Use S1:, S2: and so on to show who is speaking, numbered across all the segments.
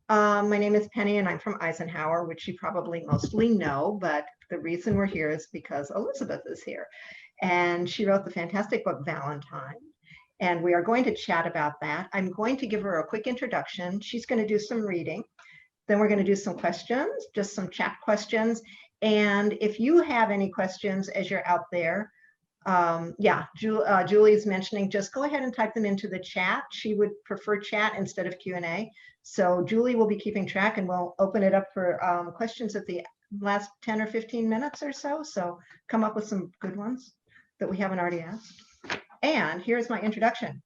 S1: My name is Penny and I'm from Eisenhower, which you probably mostly know, but the reason we're here is because Elizabeth is here. And she wrote the fantastic book, Valentine. And we are going to chat about that. I'm going to give her a quick introduction. She's going to do some reading. Then we're going to do some questions, just some chat questions. And if you have any questions as you're out there, Julie's mentioning, just go ahead and type them into the chat. She would prefer chat instead of Q&A. So Julie will be keeping track and we'll open it up for questions at the last 10 or 15 minutes or so. So come up with some good ones that we haven't already asked. And here's my introduction.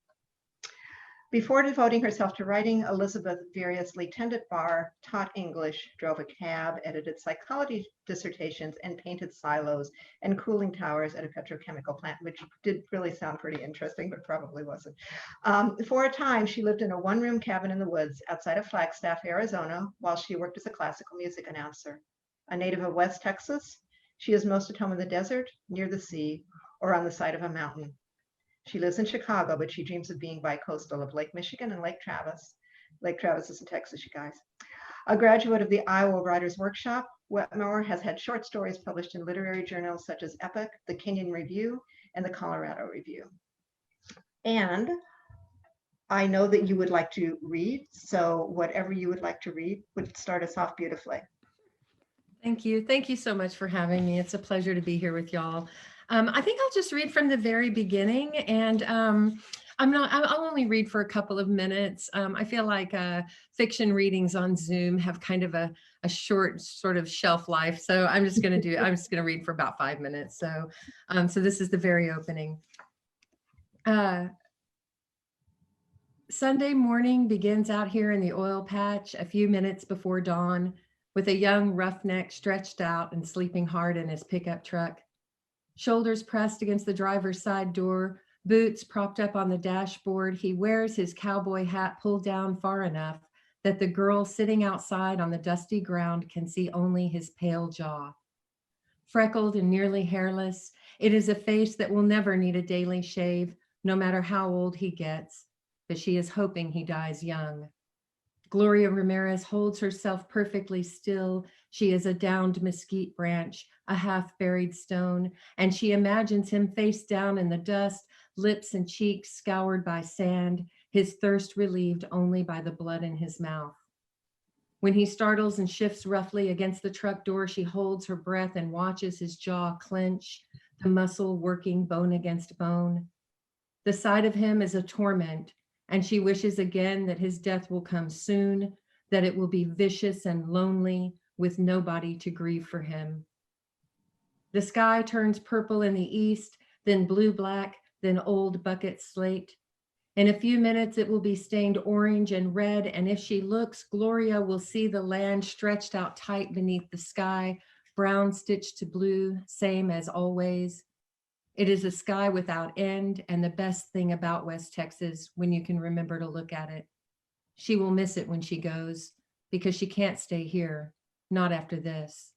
S1: Before devoting herself to writing, Elizabeth variously tended bar, taught English, drove a cab, edited psychology dissertations, and painted silos and cooling towers at a petrochemical plant, which did really sound pretty interesting, but probably wasn't. For a time, she lived in a one-room cabin in the woods outside of Flagstaff, Arizona, while she worked as a classical music announcer. A native of West Texas, she is most at home in the desert, near the sea, or on the side of a mountain. She lives in Chicago, but she dreams of being bi-coastal of Lake Michigan and Lake Travis. Lake Travis is in Texas, you guys. A graduate of the Iowa Writers Workshop, Wetmore has had short stories published in literary journals such as Epoch, the Kenyon Review, and the Colorado Review. And I know that you would like to read, so whatever you would like to read would start us off beautifully.
S2: Thank you. Thank you so much for having me. It's a pleasure to be here with y'all. I think I'll just read from the very beginning, and I'll only read for a couple of minutes. I feel like fiction readings on Zoom have kind of a short sort of shelf life. So I'm just going to read for about 5 minutes. So this is the very opening. Sunday morning begins out here in the oil patch a few minutes before dawn, with a young roughneck stretched out and sleeping hard in his pickup truck. Shoulders pressed against the driver's side door, boots propped up on the dashboard, he wears his cowboy hat pulled down far enough that the girl sitting outside on the dusty ground can see only his pale jaw. Freckled and nearly hairless, it is a face that will never need a daily shave, no matter how old he gets, but she is hoping he dies young. Gloria Ramirez holds herself perfectly still. She is a downed mesquite branch, a half-buried stone, and she imagines him face down in the dust, lips and cheeks scoured by sand, his thirst relieved only by the blood in his mouth. When he startles and shifts roughly against the truck door, she holds her breath and watches his jaw clench, the muscle working bone against bone. The sight of him is a torment, and she wishes again that his death will come soon, that it will be vicious and lonely with nobody to grieve for him. The sky turns purple in the east, then blue-black, then old bucket slate. In a few minutes, it will be stained orange and red, and if she looks, Gloria will see the land stretched out tight beneath the sky, brown stitched to blue, same as always. It is a sky without end, and the best thing about West Texas when you can remember to look at it. She will miss it when she goes, because she can't stay here, not after this.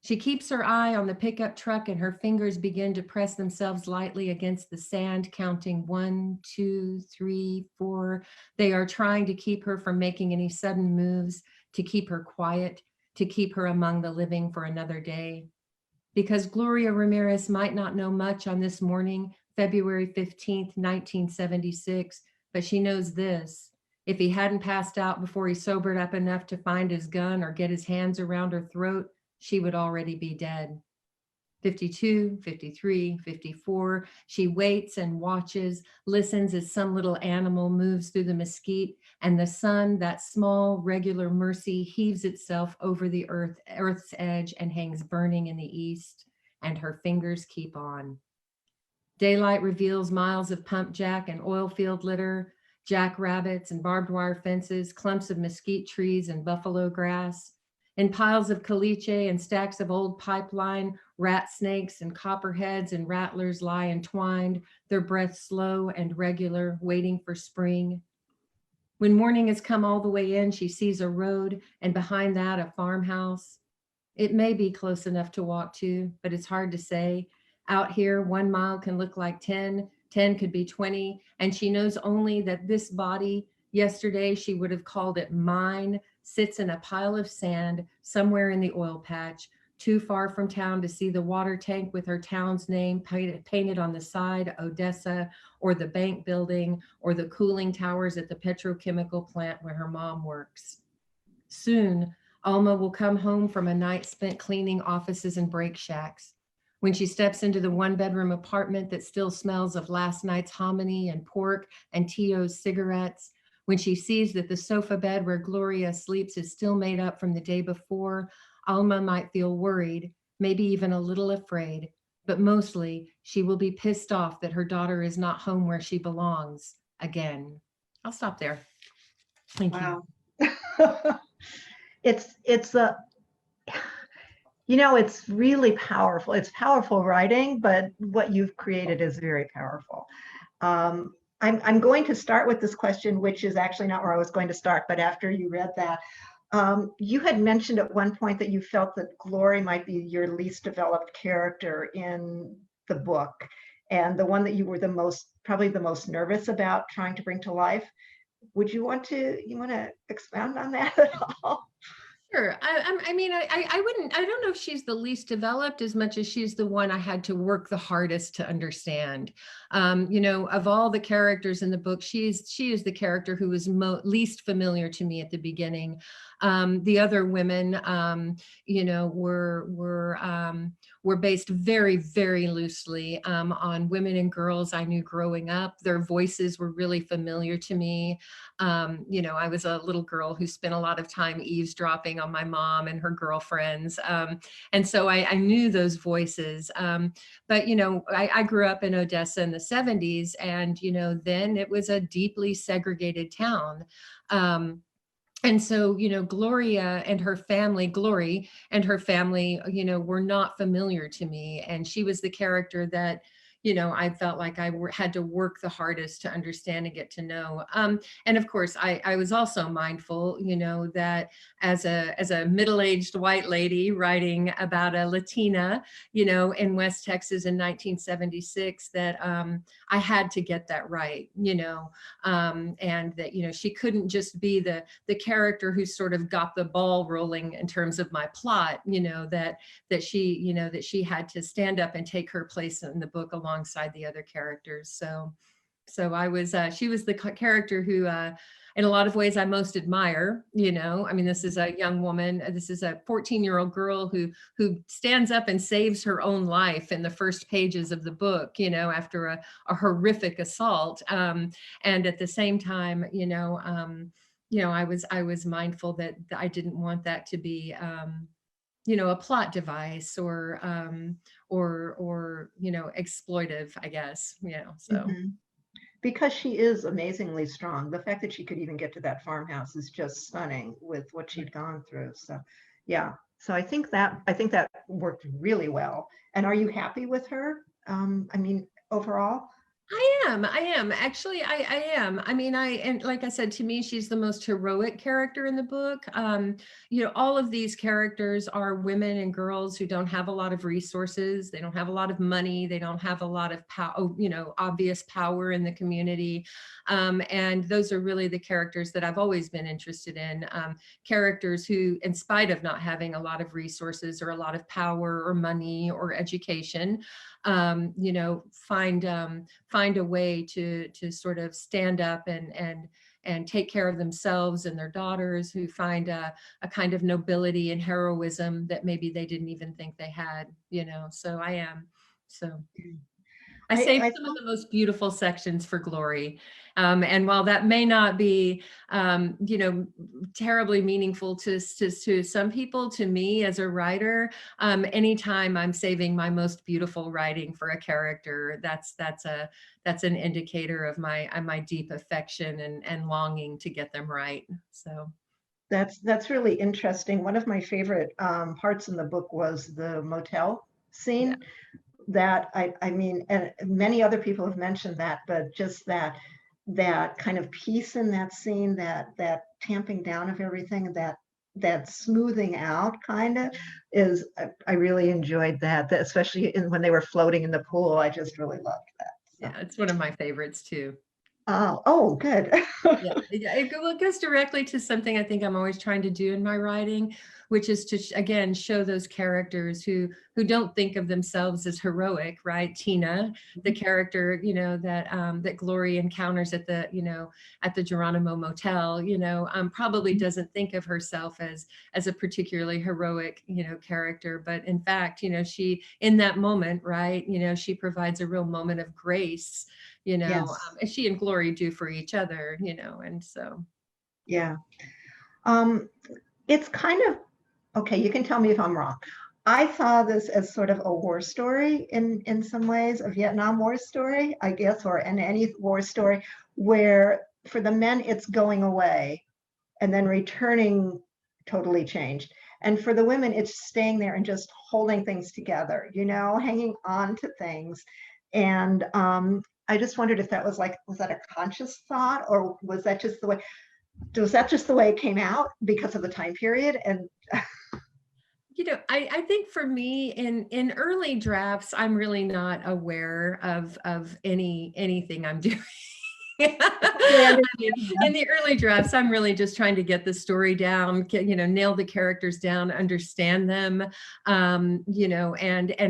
S2: She keeps her eye on the pickup truck, and her fingers begin to press themselves lightly against the sand, counting 1, 2, 3, 4. They are trying to keep her from making any sudden moves, to keep her quiet, to keep her among the living for another day. Because Gloria Ramirez might not know much on this morning, February 15th, 1976, but she knows this. If he hadn't passed out before he sobered up enough to find his gun or get his hands around her throat, she would already be dead. 52, 53, 54, she waits and watches, listens as some little animal moves through the mesquite, and the sun, that small, regular mercy, heaves itself over the earth's edge and hangs burning in the east, and her fingers keep on. Daylight reveals miles of pump jack and oil field litter, jackrabbits and barbed wire fences, clumps of mesquite trees and buffalo grass. In piles of caliche and stacks of old pipeline, rat snakes and copperheads and rattlers lie entwined, their breath slow and regular, waiting for spring. When morning has come all the way in, she sees a road, and behind that a farmhouse. It may be close enough to walk to, but it's hard to say. Out here, 1 mile can look like 10, 10 could be 20, and she knows only that this body Yesterday, she would have called it mine, sits in a pile of sand somewhere in the oil patch, too far from town to see the water tank with her town's name painted on the side, Odessa, or the bank building, or the cooling towers at the petrochemical plant where her mom works. Soon, Alma will come home from a night spent cleaning offices and brake shacks. When she steps into the one-bedroom apartment that still smells of last night's hominy and pork and Tio's cigarettes, when she sees that the sofa bed where Gloria sleeps is still made up from the day before, Alma might feel worried, maybe even a little afraid, but mostly she will be pissed off that her daughter is not home where she belongs again. I'll stop there. Thank you.
S1: Wow. It's a, it's really powerful. It's powerful writing, but what you've created is very powerful. I'm going to start with this question, which is actually not where I was going to start, but after you read that, you had mentioned at one point that you felt that Glory might be your least developed character in the book, and the one that you were probably the most nervous about trying to bring to life. Would you want to expound on that at all?
S2: Sure. I don't know if she's the least developed as much as she's the one I had to work the hardest to understand. Of all the characters in the book, she is the character who was least familiar to me at the beginning. The other women, were based very, very loosely on women and girls I knew growing up. Their voices were really familiar to me. I was a little girl who spent a lot of time eavesdropping on my mom and her girlfriends. And so I knew those voices. But I grew up in Odessa in the 70s, and, then it was a deeply segregated town. And so, Glory and her family, were not familiar to me. And she was the character that, I felt like I had to work the hardest to understand and get to know. And of course, I was also mindful, that as a middle-aged white lady writing about a Latina, in West Texas in 1976, that I had to get that right, and that, she couldn't just be the character who sort of got the ball rolling in terms of my plot, that she had to stand up and take her place in the book alongside the other characters. So she was the character who, in a lot of ways, I most admire. This is a young woman. This is a 14-year-old girl who stands up and saves her own life in the first pages of the book, after a horrific assault. And at the same time, I was mindful that I didn't want that to be, a plot device or exploitive, I guess, so.
S1: Mm-hmm. Because she is amazingly strong. The fact that she could even get to that farmhouse is just stunning with what she'd gone through. So, yeah. So I think that worked really well. And are you happy with her? Overall?
S2: I am actually, I am. And like I said, to me, she's the most heroic character in the book. All of these characters are women and girls who don't have a lot of resources. They don't have a lot of money. They don't have a lot of obvious power in the community. And those are really the characters that I've always been interested in. Characters who, in spite of not having a lot of resources or a lot of power or money or education, find a way to sort of stand up and take care of themselves and their daughters, who find a kind of nobility and heroism that maybe they didn't even think they had, so I am. So I saved some of the most beautiful sections for Glory. And while that may not be, terribly meaningful to some people, to me as a writer, anytime I'm saving my most beautiful writing for a character, that's an indicator of my deep affection and longing to get them right. So.
S1: That's really interesting. One of my favorite parts in the book was the motel scene. Yeah. That and many other people have mentioned that, but just that kind of peace in that scene, that tamping down of everything, that smoothing out kind of is, I really enjoyed that, especially when they were floating in the pool. I just really loved that.
S2: So. Yeah, it's one of my favorites too.
S1: Oh, good.
S2: Yeah, it goes directly to something I think I'm always trying to do in my writing, which is to again show those characters who don't think of themselves as heroic, right? Tina, the character, that Glory encounters at the Geronimo Motel, probably doesn't think of herself as a particularly heroic, character, but in fact, she in that moment, right, she provides a real moment of grace,
S1: Yes.
S2: as she and Glory do for each other, and so.
S1: Yeah. Um, it's kind of, okay, you can tell me if I'm wrong. I saw this as sort of a war story in some ways, a Vietnam War story, I guess, or in any war story, where for the men it's going away and then returning totally changed. And for the women, it's staying there and just holding things together, hanging on to things. And I just wondered if that was that a conscious thought, or was that just the way it came out because of the time period? And
S2: I think for me in early drafts, I'm really not aware of anything I'm doing. I mean, in the early drafts, I'm really just trying to get the story down, nail the characters down, understand them, and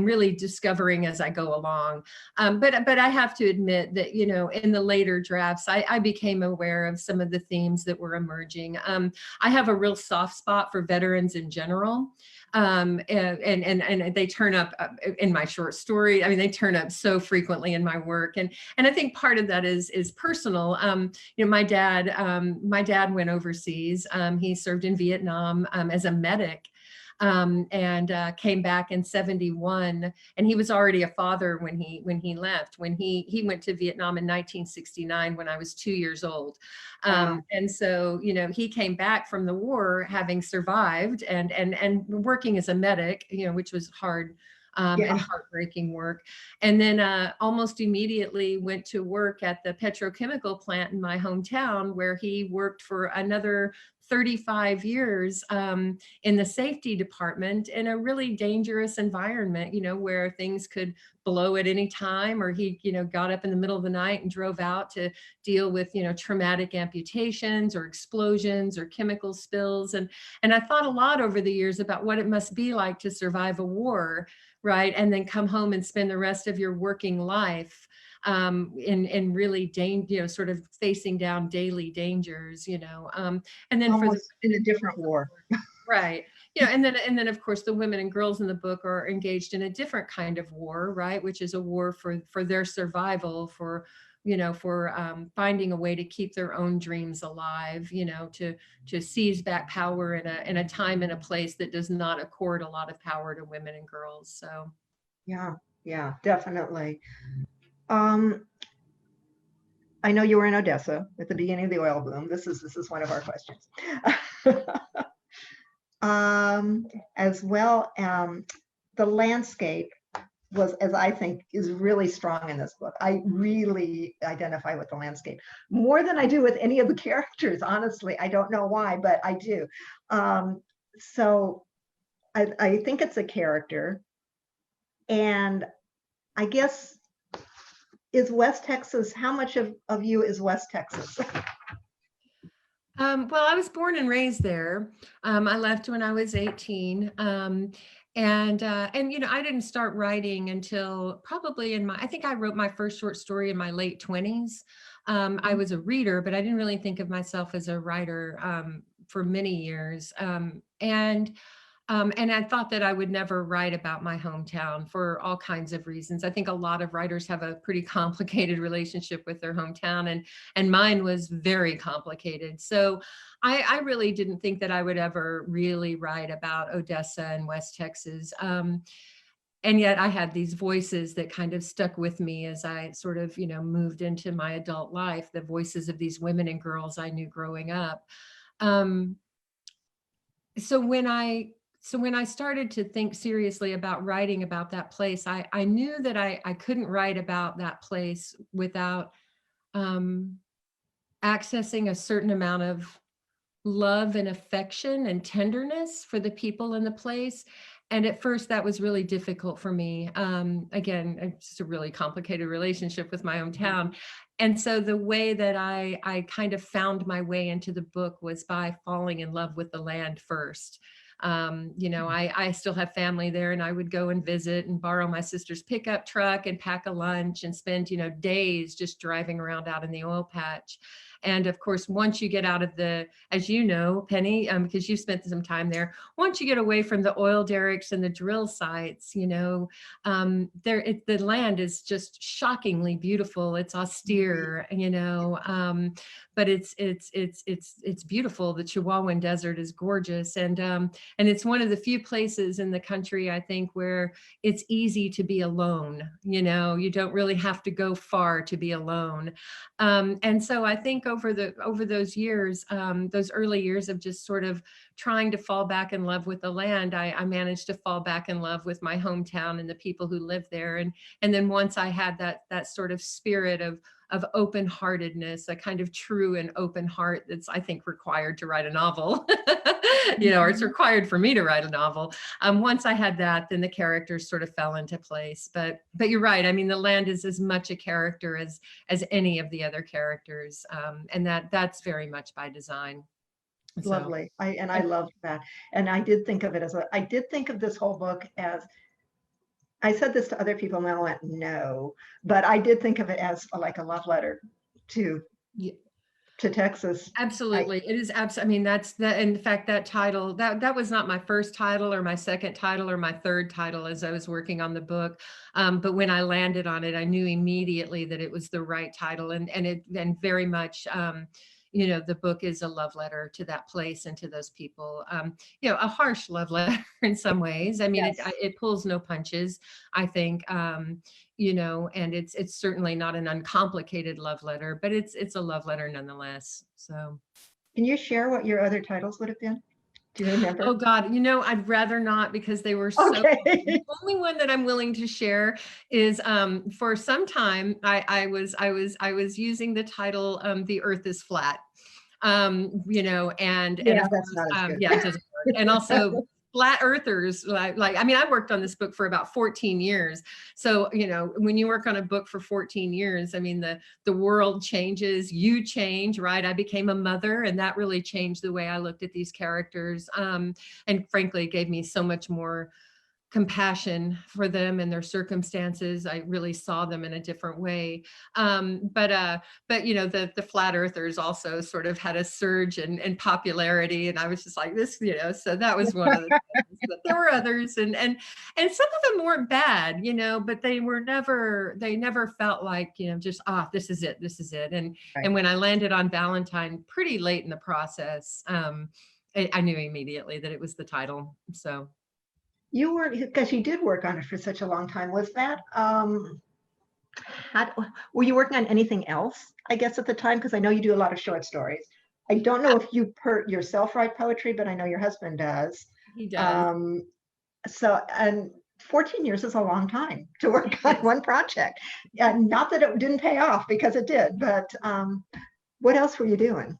S2: really discovering as I go along. But I have to admit that, in the later drafts, I became aware of some of the themes that were emerging. I have a real soft spot for veterans in general. And they turn up in my short story. I mean, they turn up so frequently in my work, and I think part of that is personal. My dad went overseas. He served in Vietnam as a medic. And came back in 71, and he was already a father when he left. When he went to Vietnam in 1969, when I was 2 years old. And so, he came back from the war having survived and working as a medic, which was hard and
S1: yeah,
S2: heartbreaking work. And then almost immediately went to work at the petrochemical plant in my hometown, where he worked for another 35 years in the safety department in a really dangerous environment, where things could blow at any time, or he, got up in the middle of the night and drove out to deal with, traumatic amputations or explosions or chemical spills. And I thought a lot over the years about what it must be like to survive a war, right? And then come home and spend the rest of your working life in really sort of facing down daily dangers, and then for the
S1: almost in a different war.
S2: right, and then of course the women and girls in the book are engaged in a different kind of war, right, which is a war for their survival, for finding a way to keep their own dreams alive, to seize back power in a time and a place that does not accord a lot of power to women and girls. So
S1: Yeah, yeah, definitely. Um, I know you were in Odessa at the beginning of the oil boom. This is one of our questions. um, as well, the landscape was, as I think, is really strong in this book. I really identify with the landscape more than I do with any of the characters. Honestly, I don't know why, but I do. So I think it's a character, and I guess, is West Texas, how much of you is West Texas?
S2: well, I was born and raised there. I left when I was 18. And I didn't start writing until probably I think I wrote my first short story in my late 20s. I was a reader, but I didn't really think of myself as a writer for many years. And I thought that I would never write about my hometown for all kinds of reasons. I think a lot of writers have a pretty complicated relationship with their hometown, and mine was very complicated. So I really didn't think that I would ever really write about Odessa and West Texas. And yet I had these voices that kind of stuck with me as I sort of, moved into my adult life, the voices of these women and girls I knew growing up. Um, so when I started to think seriously about writing about that place, I knew that I couldn't write about that place without um, accessing a certain amount of love and affection and tenderness for the people in the place. And at first that was really difficult for me. Again, it's just a really complicated relationship with my hometown. And so the way that I kind of found my way into the book was by falling in love with the land first. I still have family there, and I would go and visit and borrow my sister's pickup truck and pack a lunch and spend, days just driving around out in the oil patch. And of course, once you get out of as you know, Penny, because you've spent some time there, once you get away from the oil derricks and the drill sites, the land is just shockingly beautiful. It's austere, but it's beautiful. The Chihuahuan Desert is gorgeous, and it's one of the few places in the country, I think, where it's easy to be alone. You don't really have to go far to be alone. And so I think over those years, those early years of just sort of trying to fall back in love with the land, I managed to fall back in love with my hometown and the people who live there. And then once I had that sort of spirit of open-heartedness, a kind of true and open heart that's, I think, required to write a novel, or it's required for me to write a novel. Once I had that, then the characters sort of fell into place. But you're right. I mean, the land is as much a character as any of the other characters, and that's very much by design. So.
S1: Lovely. I loved that. And I did think of this whole book as, I said this to other people and I went, no, but I did think of it as like a love letter to Texas.
S2: Absolutely. It is absolutely. I mean, in fact, that title, that was not my first title or my second title or my third title as I was working on the book. But when I landed on it, I knew immediately that it was the right title, and very much, the book is a love letter to that place and to those people. A harsh love letter in some ways. I mean, yes. It pulls no punches, I think. And it's certainly not an uncomplicated love letter, but it's a love letter nonetheless. So,
S1: can you share what your other titles would have been? Do you remember?
S2: Oh God, I'd rather not, because they were so. Okay. The only one that I'm willing to share is for some time I was using the title "The Earth is Flat," and
S1: that's not as good.
S2: Yeah, it doesn't work. And also flat earthers, I worked on this book for about 14 years. So, when you work on a book for 14 years, I mean, the world changes, you change, right? I became a mother, and that really changed the way I looked at these characters. And frankly, it gave me so much more compassion for them and their circumstances. I really saw them in a different way. But the flat earthers also sort of had a surge in popularity, and I was just like this, so that was one of the things. But there were others, and some of them weren't bad, but they never felt like, just, this is it. And right. And when I landed on Valentine pretty late in the process, I knew immediately that it was the title. So.
S1: You were, because you did work on it for such a long time. Was that, were you working on anything else, I guess, at the time? Because I know you do a lot of short stories. I don't know if you yourself write poetry, but I know your husband does.
S2: He does.
S1: And 14 years is a long time to work on one project. Not that it didn't pay off, because it did, but what else were you doing?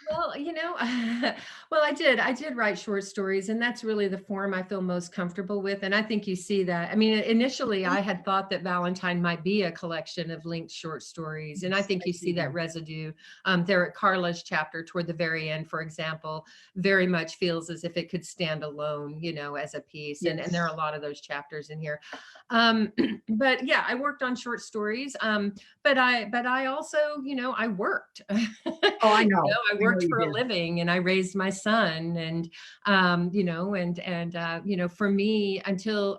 S2: Well, I did write short stories, and that's really the form I feel most comfortable with. And I think you see that. I mean, initially I had thought that Valentine might be a collection of linked short stories. And I think you see that residue there at Carla's chapter toward the very end, for example, very much feels as if it could stand alone, as a piece. Yes. And there are a lot of those chapters in here. But yeah, I worked on short stories. But I also, I worked.
S1: Oh, I know.
S2: I worked for a living, and I raised my son, and for me, until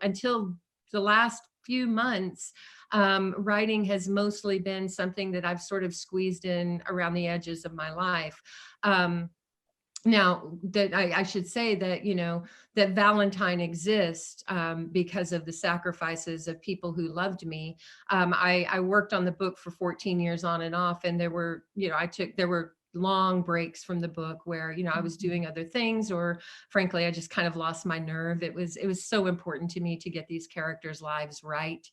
S2: the last few months, writing has mostly been something that I've sort of squeezed in around the edges of my life. Now, that I should say that, that Valentine exists because of the sacrifices of people who loved me. I worked on the book for 14 years on and off, and there were, there were long breaks from the book where, I was doing other things, or frankly, I just kind of lost my nerve. It was so important to me to get these characters' lives right.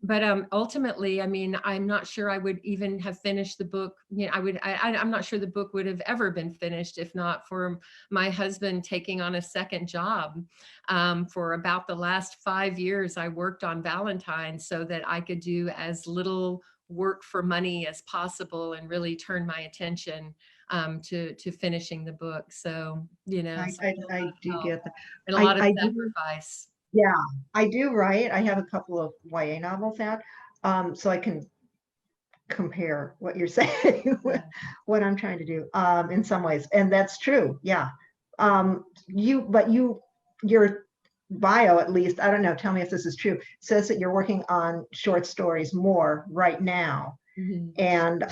S2: But ultimately, I mean, I'm not sure I would even have finished the book. I'm not sure the book would have ever been finished if not for my husband taking on a second job. For about the last 5 years, I worked on Valentine so that I could do as little work for money as possible and really turn my attention to finishing the book. So, so
S1: I do
S2: help
S1: get that.
S2: and a lot of
S1: I do.
S2: sacrifice.
S1: Yeah, I do write. I have a couple of YA novels out, so I can compare what you're saying with
S2: Yeah.
S1: what I'm trying to do, in some ways, and that's true. Yeah, your bio, at least, I don't know. Tell me if this is true. Says that you're working on short stories more right now,
S2: Mhm.
S1: and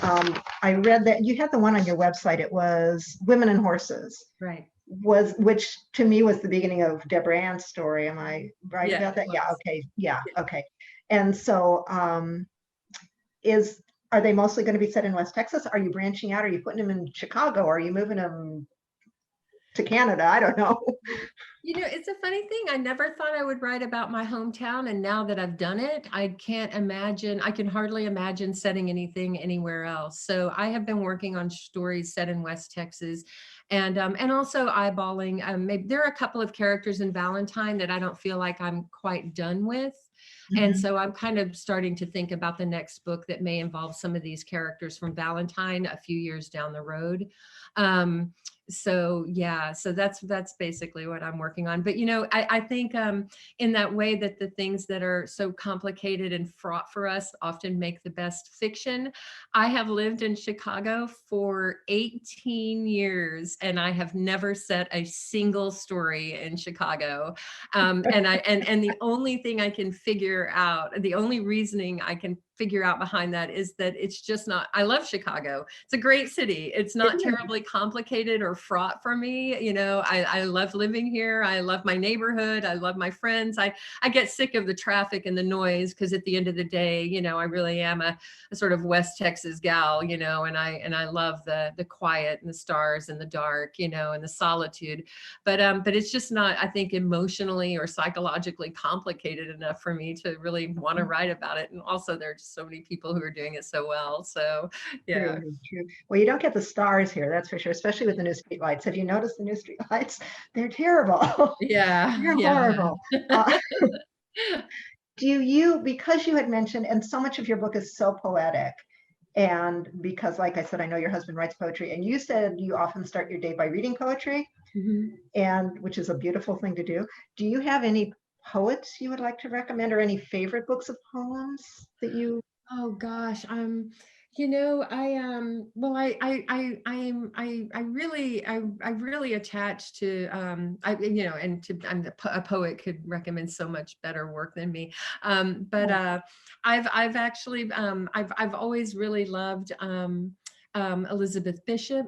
S1: I read that you had the one on your website. It was Women and Horses.
S2: Right.
S1: Which to me was the beginning of Deborah Ann's story. Am I right
S2: Yeah,
S1: about
S2: it
S1: that? Yeah,
S2: was.
S1: okay. Yeah,
S2: Yeah.
S1: okay. And so is are they mostly going to be set in West Texas? Are you branching out? Are you putting them in Chicago? Are you moving them to Canada? I don't know.
S2: It's a funny thing. I never thought I would write about my hometown. And now that I've done it, I can hardly imagine setting anything anywhere else. So I have been working on stories set in West Texas and also eyeballing, maybe there are a couple of characters in Valentine that I don't feel like I'm quite done with. And
S1: Mhm.
S2: so I'm kind of starting to think about the next book that may involve some of these characters from Valentine a few years down the road. Um, so yeah, so that's basically what I'm working on. But I think in that way that the things that are so complicated and fraught for us often make the best fiction. I have lived in Chicago for 18 years and I have never set a single story in Chicago. And the only thing I can figure out, the only reasoning I can figure out behind that is that it's just not, I love Chicago. It's a great city. It's not terribly complicated or fraught for me. I love living here. I love my neighborhood. I love my friends. I get sick of the traffic and the noise because at the end of the day, I really am a sort of West Texas gal, and I love the quiet and the stars and the dark, and the solitude. But it's just not, I think, emotionally or psychologically complicated enough for me to really want to write about it. And also there are just so many people who are doing it so well. So yeah.
S1: True, true. Well, you don't get the stars here, that's for sure, especially with the new street lights. Have you noticed the new street lights? They're terrible.
S2: Yeah.
S1: They're
S2: Yeah.
S1: horrible. Because you had mentioned, and so much of your book is so poetic, and because, like I said, I know your husband writes poetry, and you said you often start your day by reading poetry,
S2: Mhm.
S1: and which is a beautiful thing to do. Do you have any poets you would like to recommend, or any favorite books of poems that you?
S2: Oh gosh, well, I really attach to, and I'm a poet could recommend so much better work than me. But I've actually, I've always really loved, Elizabeth Bishop,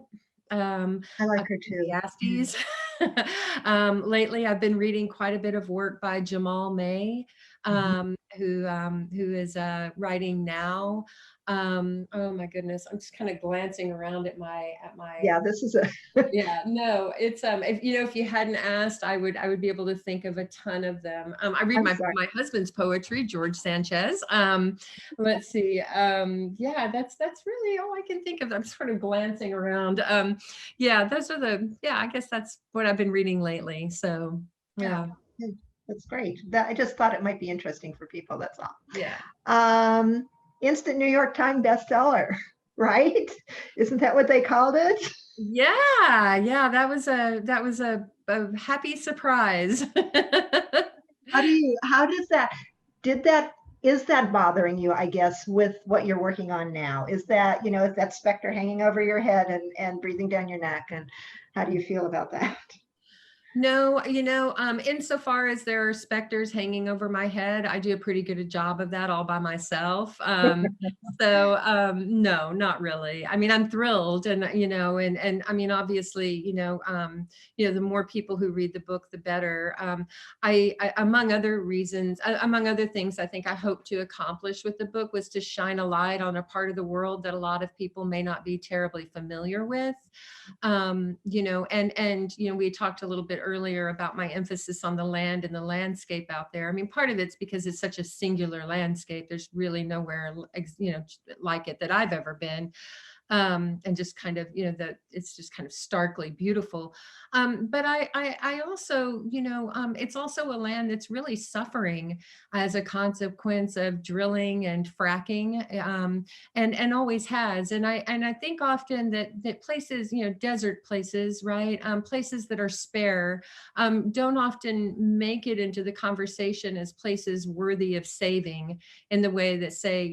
S1: I like her too.
S2: Ecclesiastes. Lately, I've been reading quite a bit of work by Jamal May,
S1: Mhm.
S2: who is writing now. Oh my goodness, I'm just kind of glancing around at my
S1: Yeah, this is a
S2: yeah, no, it's if you hadn't asked, I would be able to think of a ton of them. I read
S1: I'm
S2: my
S1: sorry.
S2: my husband's poetry, George Sanchez. Let's see. Yeah, that's really all I can think of. I'm sort of glancing around. Yeah, I guess that's what I've been reading lately. So
S1: Yeah,
S2: yeah,
S1: that's great. That I just thought it might be interesting for people. That's all.
S2: yeah.
S1: Um, Instant New York Times bestseller, right? Isn't that what they called it?
S2: Yeah, that was a happy surprise.
S1: How does that, did that, is that bothering you, I guess, with what you're working on now? Is that, is that specter hanging over your head and breathing down your neck? And how do you feel about that?
S2: No, insofar as there are specters hanging over my head, I do a pretty good job of that all by myself. No, not really. I mean, I'm thrilled, and I mean, obviously, the more people who read the book, the better. Among other reasons, among other things, I think I hope to accomplish with the book was to shine a light on a part of the world that a lot of people may not be terribly familiar with. We talked a little bit earlier about my emphasis on the land and the landscape out there. I mean, part of it's because it's such a singular landscape. There's really nowhere, like it that I've ever been. and just kind of, that it's just kind of starkly beautiful. But I also, it's also a land that's really suffering as a consequence of drilling and fracking, and always has. And I think often that places, desert places, right, places that are spare, don't often make it into the conversation as places worthy of saving in the way that, say,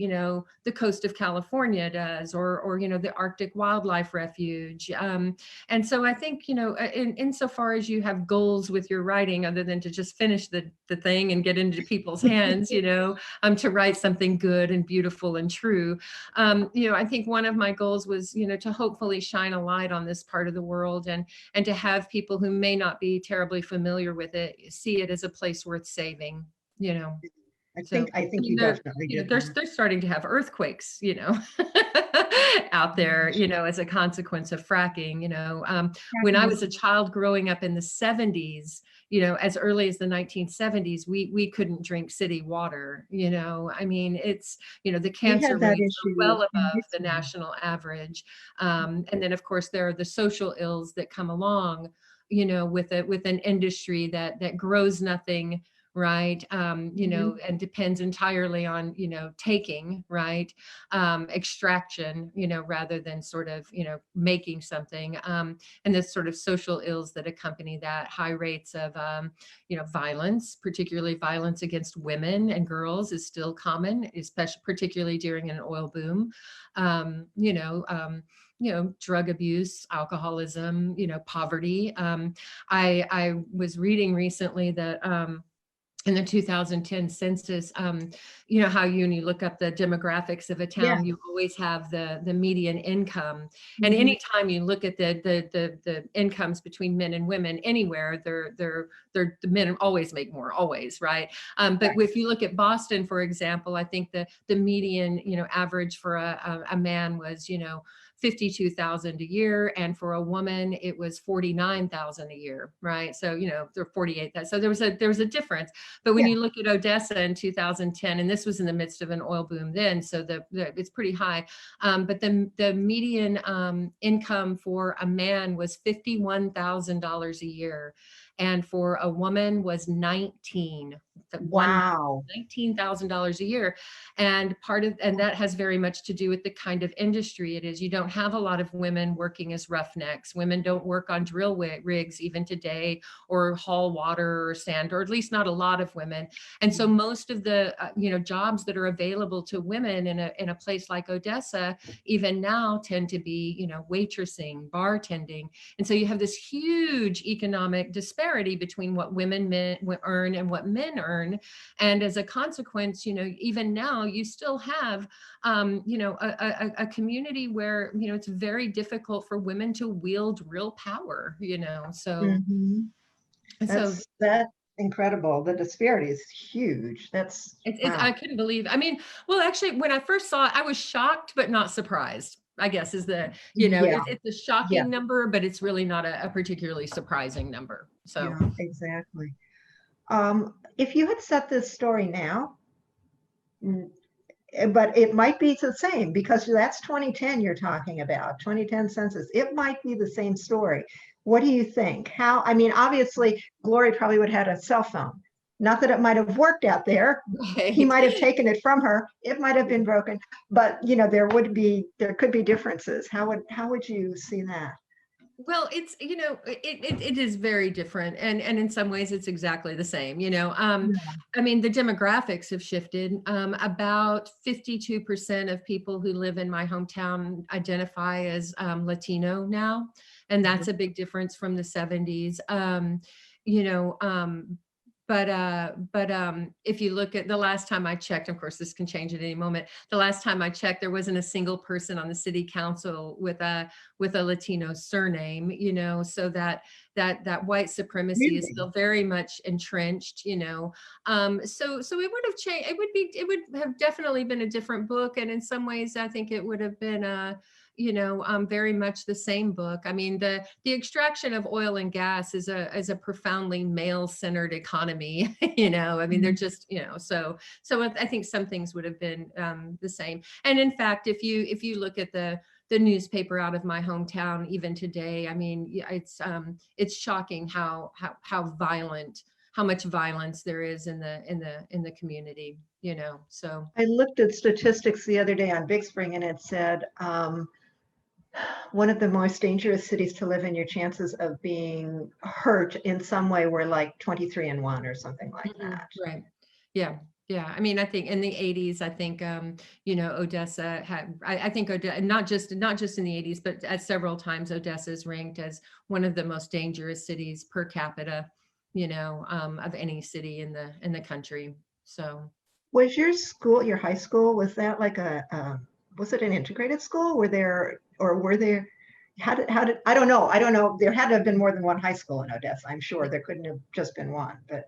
S2: the coast of California does, or the Arctic Wildlife Refuge. And so I think, insofar as you have goals with your writing, other than to just finish the thing and get into people's hands, to write something good and beautiful and true, I think one of my goals was, to hopefully shine a light on this part of the world, and to have people who may not be terribly familiar with it see it as a place worth saving. So,
S1: I think you
S2: they're,
S1: definitely did
S2: they're
S1: that.
S2: they're starting to have earthquakes, out there, as a consequence of fracking. When I was a child growing up in the 70s, as early as the 1970s, we couldn't drink city water. I mean, it's, the
S1: We
S2: cancer
S1: had that
S2: rates are
S1: issue
S2: well
S1: in
S2: above the
S1: Richmond.
S2: national average. And then, of course, there are the social ills that come along, with an industry that grows nothing, right, and depends entirely on, taking, right, extraction, rather than sort of, making something, and the sort of social ills that accompany that: high rates of, violence, particularly violence against women and girls, is still common, especially particularly during an oil boom. Drug abuse, alcoholism, poverty. I was reading recently that, in the 2010 census, how when you look up the demographics of a
S1: Yeah.
S2: town, you always have the median income. And
S1: Mhm.
S2: anytime you look at the incomes between men and women anywhere, the men always make more, always, right? But if you look at Boston, for example, I think the median, average for a man was, 52,000 a year, and for a woman it was 49,000 a year, right? So, they're 48. So there was a difference. But when
S1: Yeah.
S2: you look at Odessa in 2010, and this was in the midst of an oil boom then, so it's pretty high. But the median income for a man was $51,000 a year, and for a woman was
S1: Wow.
S2: $19,000 a year. And that has very much to do with the kind of industry it is. You don't have a lot of women working as roughnecks. Women don't work on drill rigs even today, or haul water or sand, or at least not a lot of women. And so most of the jobs that are available to women in a place like Odessa, even now, tend to be waitressing, bartending. And so you have this huge economic disparity between what women earn and what men earn. And as a consequence, even now you still have a community where it's very difficult for women to wield real power. So
S1: Mhm.
S2: so
S1: That's incredible. The disparity is huge. That's wow.
S2: I couldn't believe. I mean, well, actually, when I first saw it, I was shocked but not surprised, I guess, is the,
S1: Yeah.
S2: it's a
S1: Yeah.
S2: shocking number, but it's really not a particularly surprising number. So
S1: Yeah. Exactly. If you had set this story now, but it might be the same, because that's 2010 you're talking about, 2010 census. It might be the same story. What do you think? How, I mean, obviously, Glory probably would have had a cell phone. Not that it might have worked out there. He might have taken it from her. It might have been broken, but there could be differences. How would you see that?
S2: Well, it's, it is very different. And in some ways it's exactly the same, I mean, the demographics have shifted. About 52% of people who live in my hometown identify as Latino now. And that's a big difference from the 70s. You know, but if you look at the last time I checked, of course, this can change at any moment. The last time I checked, there wasn't a single person on the city council with a Latino surname, so that white supremacy is still very very entrenched, so it would have changed. It would have definitely been a different book. And in some ways, I think it would have been very much the same book. I mean, the extraction of oil and gas is a profoundly male-centered economy. I mean, they're just, so I think some things would have been the same. And in fact, if you look at the the newspaper out of my hometown even today. I mean, it's shocking how violent, how much violence there is in the community, so.
S1: I looked at statistics the other day on Big Spring, and it said one of the most dangerous cities to live in, your chances of being hurt in some way were like 23-1 or something like that.
S2: Right. Yeah. Yeah. I mean, I think in the 80s, I think, Odessa had, I think Odessa, not just in the 80s, but at several times, Odessa is ranked as one of the most dangerous cities per capita, of any city in the country. So.
S1: Was your school, your high school, was that like was it an integrated school? Were there how did, I don't know. There had to have been more than one high school in Odessa. I'm sure there couldn't have just been one, but.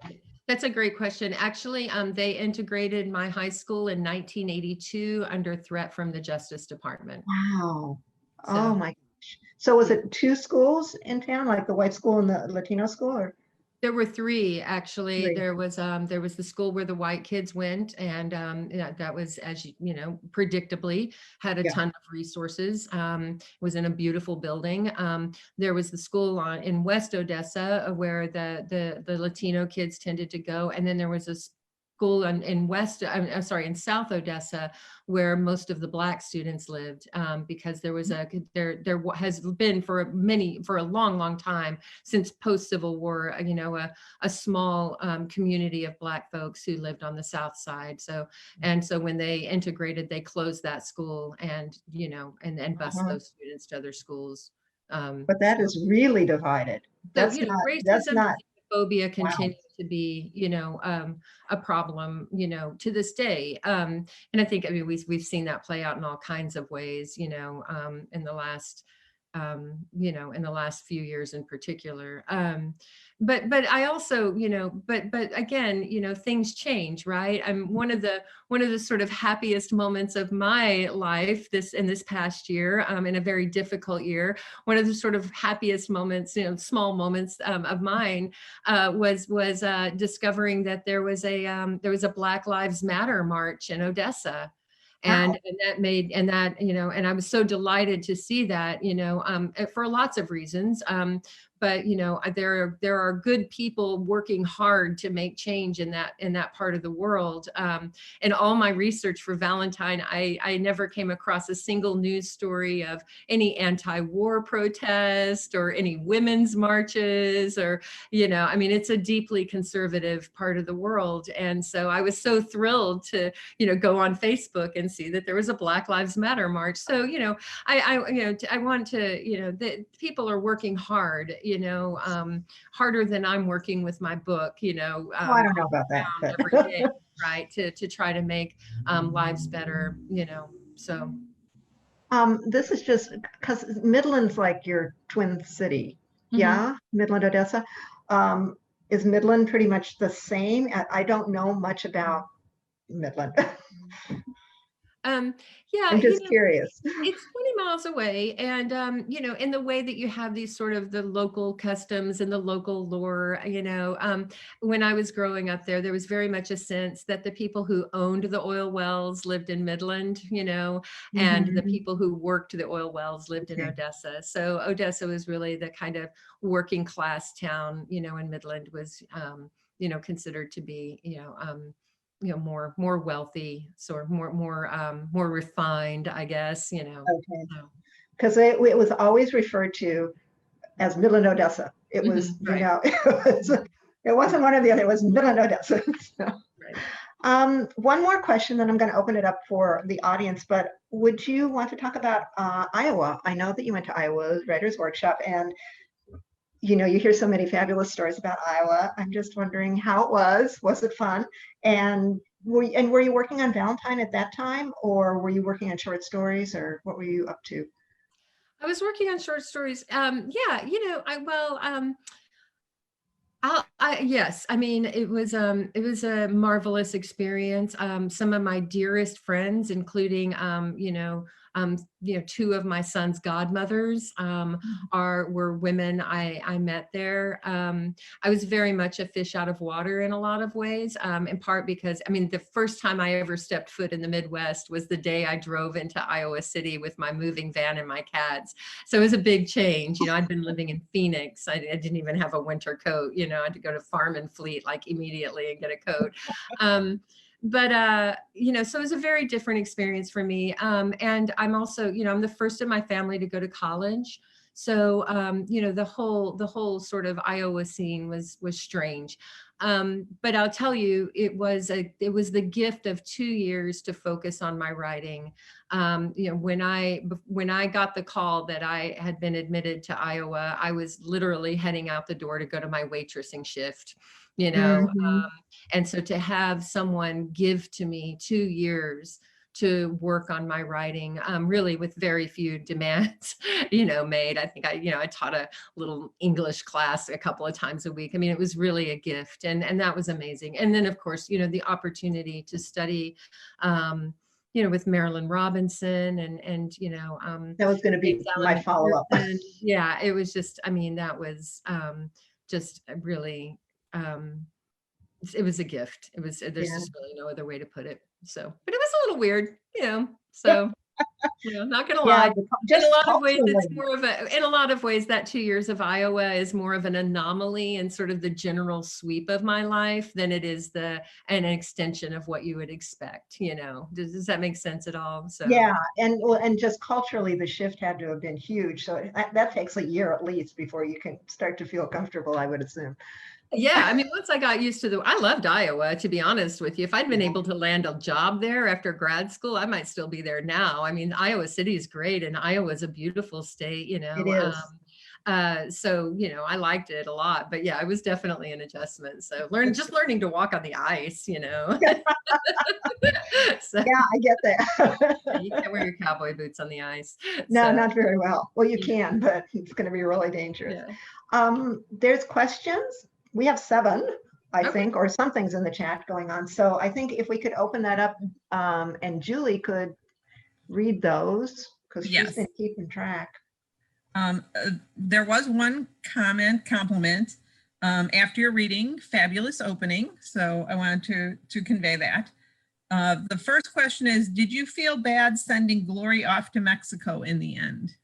S2: That's a great question. Actually, they integrated my high school in 1982 under threat from the Justice Department.
S1: Wow.
S2: So,
S1: oh my gosh. So was it two schools in town, like the white school and the Latino school, or?
S2: There were three, actually.
S1: Three.
S2: There was the school where the white kids went, and that was, as predictably, had a ton of resources. Was in a beautiful building. There was the school in West Odessa where the Latino kids tended to go, and then there was a school in South Odessa where most of the Black students lived, because there has been for a long time since post-Civil War, a small community of Black folks who lived on the South Side. So when they integrated, they closed that school and bused those students to other schools.
S1: But that is really divided. That's
S2: racism
S1: not.
S2: Phobia continue to be, a problem, to this day. And I think, we've seen that play out in all kinds of ways, in the last, in the last few years in particular. But I also, but again, things change, right? I'm one of the sort of happiest moments of my life in this past year, in a very difficult year. One of the sort of happiest moments, small moments of mine, was discovering that there was a Black Lives Matter march in Odessa. And and I was so delighted to see that, for lots of reasons. But there are good people working hard to make change in that part of the world. In all my research for Valentine, I never came across a single news story of any anti-war protest or any women's marches, or it's a deeply conservative part of the world. And so I was so thrilled to go on Facebook and see that there was a Black Lives Matter march. So I want to that people are working hard, harder than I'm working with my book,
S1: I don't know about that, but.
S2: every day, right, to try to make lives better, so.
S1: This is just because Midland's like your twin city. Yeah, Midland, Odessa. Is Midland pretty much the same? I don't know much about Midland.
S2: Yeah,
S1: I'm just curious.
S2: It's 20 miles away, and in the way that you have these sort of the local customs and the local lore, when I was growing up there was very much a sense that the people who owned the oil wells lived in Midland, and the people who worked the oil wells lived in Odessa. So Odessa was really the kind of working class town, and Midland was considered to be, more wealthy, sort of more refined, I guess,
S1: Okay. Because it was always referred to as Midland, Odessa. It was,
S2: right.
S1: It wasn't one or the other. It was Midland, Odessa. So.
S2: Right.
S1: One more question, then I'm going to open it up for the audience. But would you want to talk about Iowa? I know that you went to Iowa Writers Workshop, and you hear so many fabulous stories about Iowa. I'm just wondering how it was. Was it fun? And were you working on Valentine at that time, or were you working on short stories, or what were you up to?
S2: I was working on short stories. Yes, I mean, it was a marvelous experience. Some of my dearest friends, including two of my son's godmothers were women I met there. I was very much a fish out of water in a lot of ways, in part because, I mean, the first time I ever stepped foot in the Midwest was the day I drove into Iowa City with my moving van and my cats. So it was a big change. I'd been living in Phoenix. I didn't even have a winter coat. I had to go to Farm and Fleet like immediately and get a coat. So it was a very different experience for me. And I'm also, I'm the first in my family to go to college. So, the whole sort of Iowa scene was strange. But I'll tell you, it was the gift of 2 years to focus on my writing. When I got the call that I had been admitted to Iowa, I was literally heading out the door to go to my waitressing shift,
S1: Mhm.
S2: and so to have someone give to me 2 years to work on my writing, really with very few demands, made. I think I taught a little English class a couple of times a week. I mean, it was really a gift, and that was amazing. And then, of course, the opportunity to study, with Marilyn Robinson and
S1: That was going to
S2: James
S1: be my
S2: Allen
S1: follow-up.
S2: McPherson. Yeah, it was just, I mean, that was just really, it was a gift. There's
S1: Yeah.
S2: just really no other way to put it. So, but it was a little weird, so, not gonna
S1: Yeah,
S2: lie. In a
S1: just
S2: lot of ways, it's
S1: culturally.
S2: more of in a lot of ways, that 2 years of Iowa is more of an anomaly in sort of the general sweep of my life than it is an extension of what you would expect, Does that make sense at all? So.
S1: Yeah, and just culturally, the shift had to have been huge. So that takes a year at least before you can start to feel comfortable, I would assume.
S2: Yeah, I mean, once I got used to I loved Iowa, to be honest with you. If I'd been
S1: Yeah,
S2: able to land a job there after grad school, I might still be there now. I mean, Iowa City is great, and Iowa's a beautiful state,
S1: it is.
S2: So, I liked it a lot, but yeah, it was definitely an adjustment. So learning to walk on the ice, So
S1: Yeah, I get that.
S2: you can't wear your cowboy boots on the ice.
S1: No,
S2: So
S1: not very well. Well, you
S2: yeah,
S1: can, but it's going to be really dangerous.
S2: yeah.
S1: There's questions. We have 7, I
S2: Okay.
S1: think, or something's in the chat going on. So I think if we could open that up, and Julie could read those because she's
S3: Yes.
S1: been keeping track.
S3: There was one compliment after your reading, fabulous opening. So I wanted to convey that. The first question is, did you feel bad sending Glory off to Mexico in the end?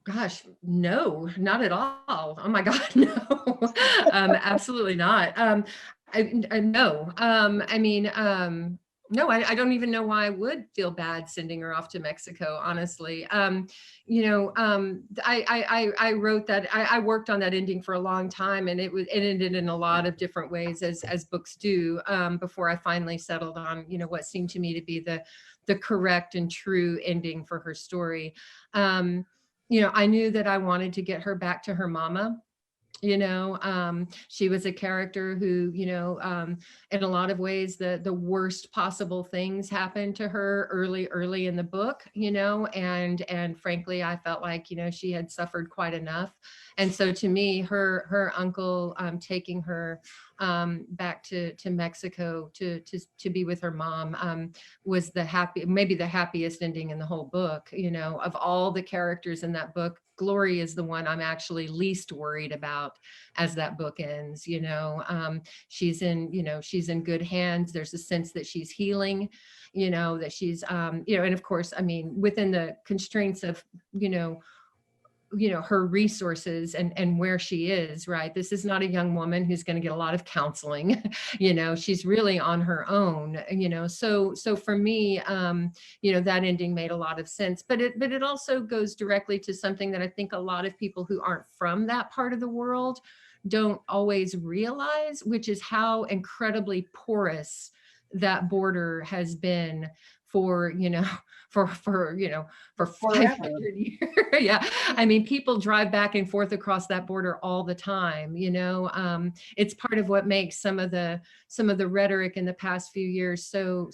S2: Gosh, no, not at all. Oh my God, no, absolutely not. No, I mean, no, I don't even know why I would feel bad sending her off to Mexico, honestly. I wrote that, I worked on that ending for a long time, and it ended in a lot of different ways, as books do, before I finally settled on, what seemed to me to be the correct and true ending for her story. I knew that I wanted to get her back to her mama. She was a character who, in a lot of ways, the worst possible things happened to her early in the book, and frankly, I felt like, she had suffered quite enough. And so to me, her uncle taking her back to Mexico to be with her mom was maybe the happiest ending in the whole book. Of all the characters in that book, Glory is the one I'm actually least worried about as that book ends. She's in good hands. There's a sense that she's healing, that she's, and of course, I mean, within the constraints of, her resources and where she is, right? This is not a young woman who's going to get a lot of counseling. She's really on her own, so for me, that ending made a lot of sense, but it also goes directly to something that I think a lot of people who aren't from that part of the world don't always realize, which is how incredibly porous that border has been for, for 500 years. Yeah. I mean, people drive back and forth across that border all the time. It's part of what makes some of the rhetoric in the past few years so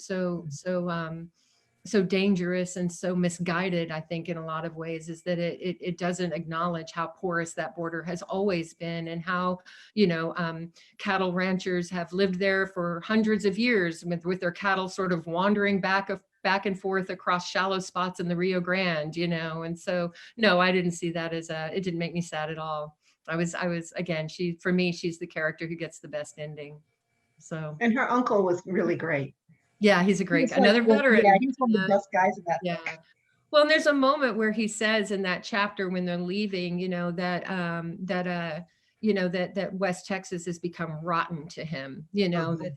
S2: dangerous and so misguided, I think, in a lot of ways, is that it doesn't acknowledge how porous that border has always been, and how, cattle ranchers have lived there for hundreds of years with their cattle sort of wandering back back and forth across shallow spots in the Rio Grande, and so no, I didn't see that it didn't make me sad at all. I was again, for me, she's the character who gets the best ending. So
S1: And her uncle was really great.
S2: yeah, he's a great guy,
S1: He's like,
S2: another veteran.
S1: yeah, he's one of the best guys in that
S2: Yeah.
S1: book.
S2: Well, and there's a moment where he says in that chapter when they're leaving, that West Texas has become rotten to him, that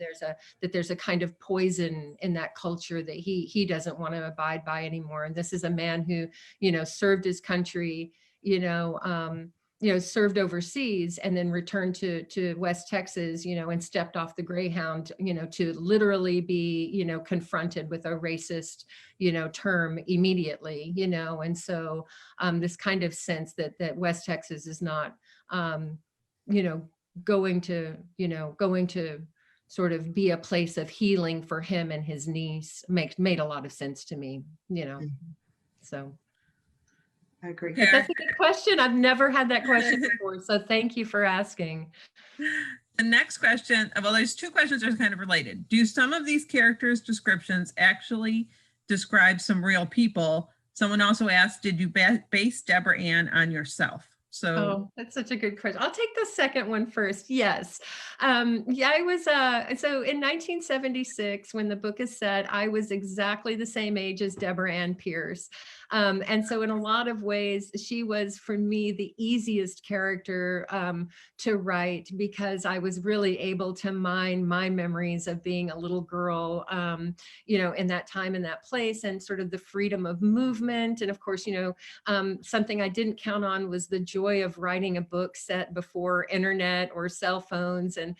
S2: there's a kind of poison in that culture that he doesn't want to abide by anymore. And this is a man who, served his country, served overseas and then returned to West Texas, and stepped off the Greyhound, to literally be, confronted with a racist, term immediately, and so this kind of sense that West Texas is not, going to sort of be a place of healing for him and his niece made a lot of sense to me, so.
S1: I agree.
S2: But that's a good question. I've never had that question before. So thank you for asking.
S3: The next question, well, there's two questions that are kind of related. Do some of these characters' descriptions actually describe some real people? Someone also asked, did you base Deborah Ann on yourself? So
S2: that's such a good question. I'll take the second one first. Yes. I was, so in 1976, when the book is set, I was exactly the same age as Deborah Ann Pierce. And so in a lot of ways, she was, for me, the easiest character to write because I was really able to mine my memories of being a little girl, in that time, in that place, and sort of the freedom of movement. And of course, something I didn't count on was the joy of writing a book set before internet or cell phones. And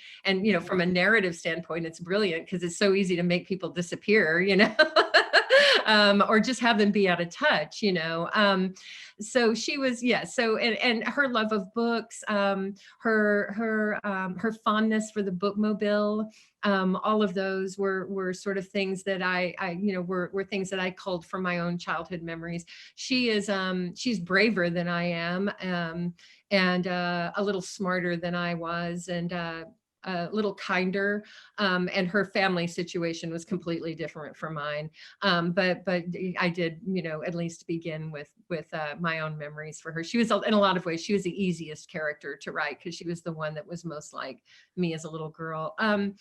S2: from a narrative standpoint, it's brilliant because it's so easy to make people disappear, or just have them be out of touch, so she was, so, and her love of books, her fondness for the bookmobile, all of those were sort of things that I were things that I culled from my own childhood memories. She's braver than I am, and a little smarter than I was, and a little kinder, and her family situation was completely different from mine. But I did, at least begin with my own memories for her. She was, in a lot of ways, she was the easiest character to write because she was the one that was most like me as a little girl. And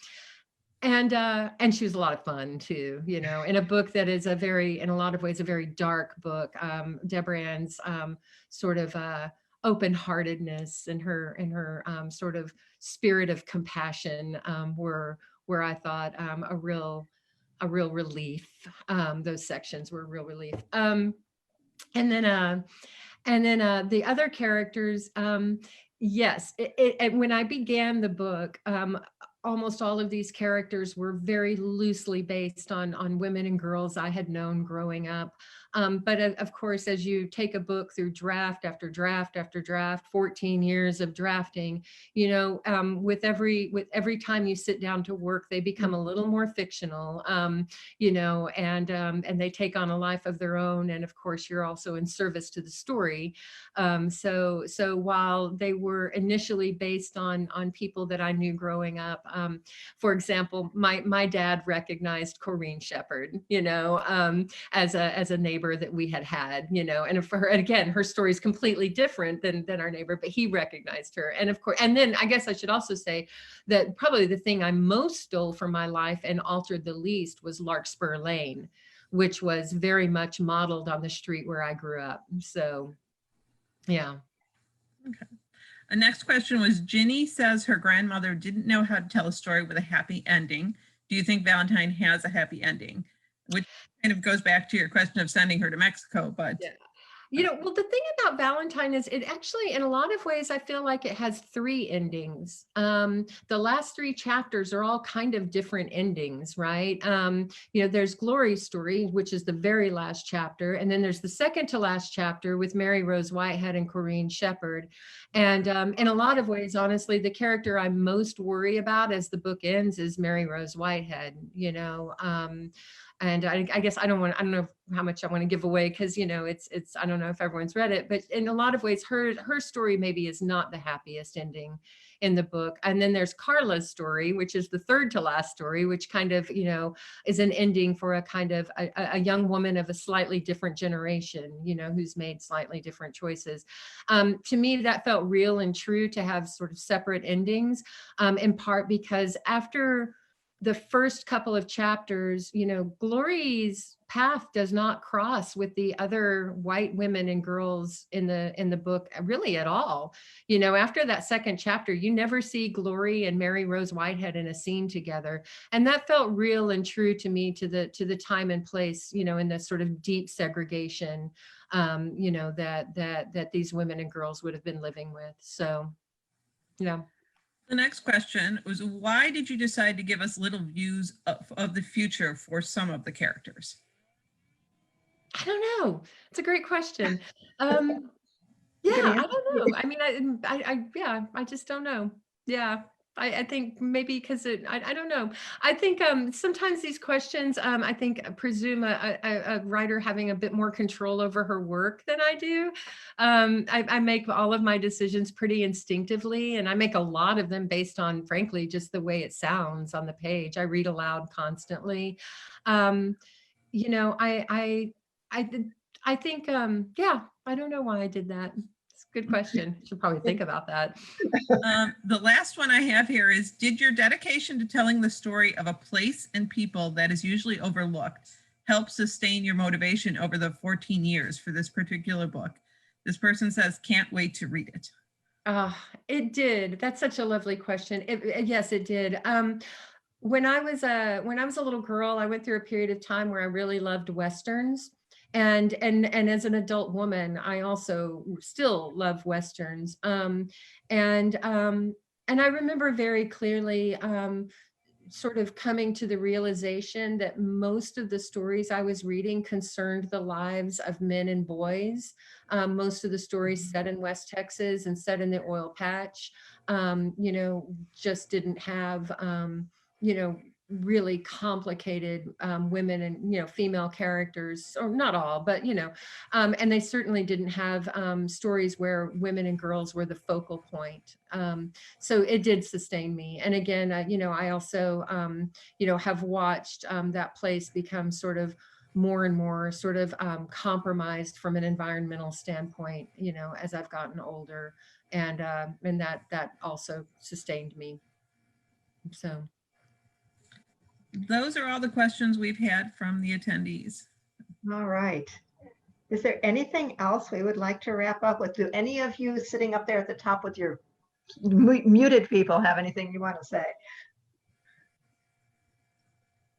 S2: she was a lot of fun too, in a book that is in a lot of ways, a very dark book. Deborah Ann's sort of open-heartedness and her sort of spirit of compassion were I thought a real relief. Those sections were a real relief. And then the other characters, yes, when I began the book, almost all of these characters were very loosely based on women and girls I had known growing up. But of course, as you take a book through draft after draft after draft, 14 years of drafting, with every time you sit down to work, they become a little more fictional, and they take on a life of their own. And of course, you're also in service to the story. So while they were initially based on people that I knew growing up, for example, my dad recognized Corrine Shepherd, as a neighbor that we had, and for her, again, her story is completely different than our neighbor, but he recognized her. And of course, and then I guess I should also say that probably the thing I most stole from my life and altered the least was Larkspur Lane, which was very much modeled on the street where I grew up. So, yeah.
S3: Okay. The next question was, Ginny says her grandmother didn't know how to tell a story with a happy ending. Do you think Valentine has a happy ending? Which kind of goes back to your question of sending her to Mexico, but.
S2: Yeah. Well, the thing about Valentine is it actually, in a lot of ways, I feel like it has three endings. The last three chapters are all kind of different endings, right? There's Glory's story, which is the very last chapter. And then there's the second to last chapter with Mary Rose Whitehead and Corrine Shepherd. And in a lot of ways, honestly, the character I most worry about as the book ends is Mary Rose Whitehead, And I guess I don't know how much I want to give away, because, it's, I don't know if everyone's read it, but in a lot of ways, her story maybe is not the happiest ending in the book. And then there's Carla's story, which is the third to last story, which kind of, is an ending for a kind of a young woman of a slightly different generation, who's made slightly different choices. To me, that felt real and true to have sort of separate endings, in part because after the first couple of chapters, Glory's path does not cross with the other white women and girls in the book really at all. After that second chapter, you never see Glory and Mary Rose Whitehead in a scene together. And that felt real and true to me, to the time and place, in the sort of deep segregation, that these women and girls would have been living with. So, yeah.
S3: The next question was, why did you decide to give us little views of the future for some of the characters?
S2: I don't know. It's a great question. Yeah,
S1: Good
S2: I
S1: answer.
S2: don't know. I mean, yeah, I just don't know. Yeah. I think maybe because I don't know. I think sometimes these questions, I think presume a writer having a bit more control over her work than I do. I make all of my decisions pretty instinctively, and I make a lot of them based on, frankly, just the way it sounds on the page. I read aloud constantly. I think, yeah, I don't know why I did that. It's a good question. Should probably think about that.
S3: The last one I have here is, did your dedication to telling the story of a place and people that is usually overlooked help sustain your motivation over the 14 years for this particular book? This person says, can't wait to read it.
S2: It did. That's such a lovely question. Yes, it did. When I was a little girl, I went through a period of time where I really loved Westerns. And as an adult woman, I also still love Westerns. And I remember very clearly sort of coming to the realization that most of the stories I was reading concerned the lives of men and boys. Most of the stories set in West Texas and set in the oil patch, just didn't have, really complicated women and female characters, or not all, but and they certainly didn't have stories where women and girls were the focal point. So it did sustain me. And again, I also have watched that place become sort of more and more sort of compromised from an environmental standpoint, as I've gotten older, and that also sustained me. So.
S3: Those are all the questions we've had from the attendees.
S1: All right. Is there anything else we would like to wrap up with? Do any of you sitting up there at the top with your muted people have anything you want to say?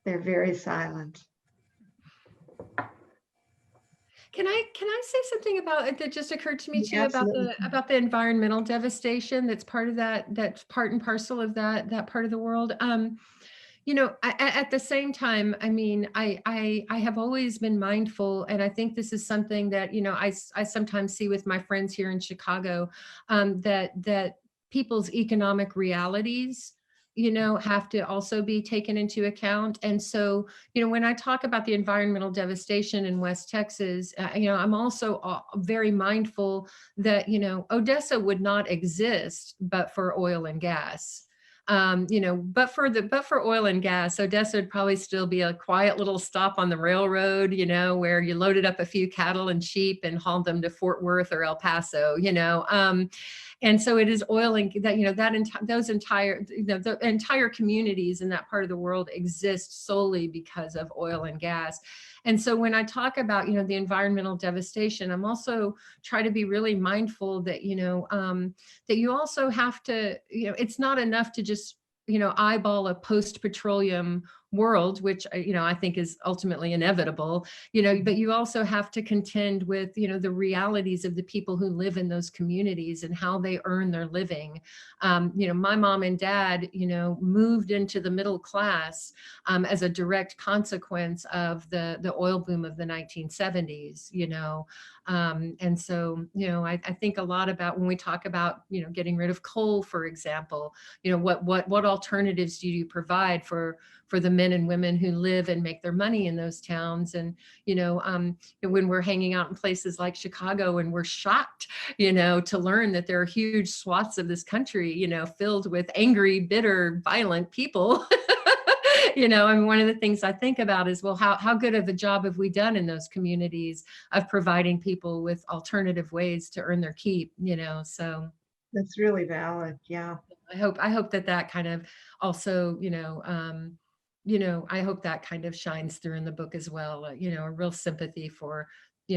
S1: They're very silent.
S2: Can I say something about it that just occurred to me too,
S1: Absolutely.
S2: about the environmental devastation that's part of that's part and parcel of that part of the world? At the same time, I mean, I have always been mindful, and I think this is something that I sometimes see with my friends here in Chicago, that people's economic realities have to also be taken into account. And so, when I talk about the environmental devastation in West Texas, I'm also very mindful that, Odessa would not exist but for oil and gas. But for oil and gas, Odessa would probably still be a quiet little stop on the railroad, where you loaded up a few cattle and sheep and hauled them to Fort Worth or El Paso, and so it is oil and that, those entire, the entire communities in that part of the world exist solely because of oil and gas. And so when I talk about, the environmental devastation, I'm also try to be really mindful that, that you also have to, it's not enough to just, eyeball a post-petroleum world, which, I think is ultimately inevitable, but you also have to contend with, the realities of the people who live in those communities and how they earn their living. My mom and dad, moved into the middle class as a direct consequence of the oil boom of the 1970s, and so, I think a lot about when we talk about, getting rid of coal, for example, what alternatives do you provide for the men and women who live and make their money in those towns. And, when we're hanging out in places like Chicago, and we're shocked, to learn that there are huge swaths of this country, filled with angry, bitter, violent people. And one of the things I think about is, well, how good of a job have we done in those communities of providing people with alternative ways to earn their keep, so.
S1: That's really valid. Yeah.
S2: I hope that kind of also, I hope that kind of shines through in the book as well. A real sympathy for,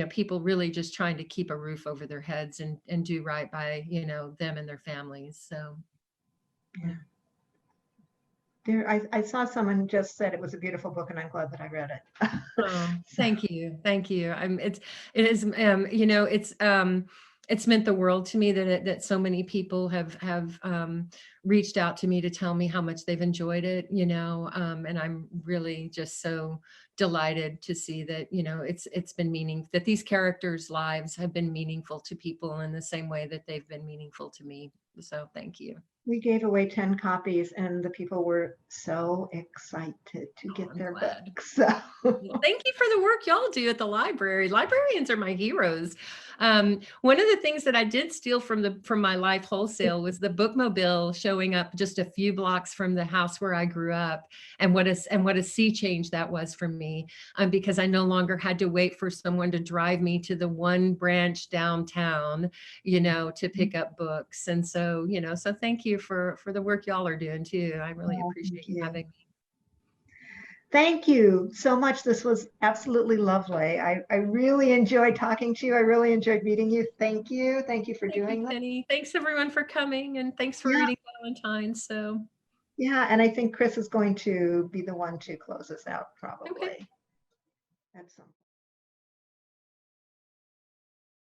S2: people really just trying to keep a roof over their heads and do right by, them and their families. So.
S1: Yeah. I saw someone just said it was a beautiful book, and I'm glad that I read it.
S2: Oh, thank you. It's meant the world to me that so many people have reached out to me to tell me how much they've enjoyed it, and I'm really just so delighted to see that, it's been that these characters' lives have been meaningful to people in the same way that they've been meaningful to me. So thank you.
S1: We gave away 10 copies, and the people were so excited to get
S2: I'm
S1: their
S2: glad.
S1: books. So.
S2: Well, thank you for the work y'all do at the library. Librarians are my heroes. One of the things that I did steal from my life wholesale was the bookmobile showing up just a few blocks from the house where I grew up, and what a sea change that was for me, because I no longer had to wait for someone to drive me to the one branch downtown, to pick up books. And so, so thank you for the work y'all are doing too. I really appreciate you having me.
S1: Thank you so much. This was absolutely lovely. I really enjoyed talking to you. I really enjoyed meeting you. Thank you. Thank you for doing that.
S2: Penny. Thanks everyone for coming, and thanks for reading Valentine. So.
S1: Yeah, and I think Chris is going to be the one to close us out probably.
S2: Okay.
S1: At some point.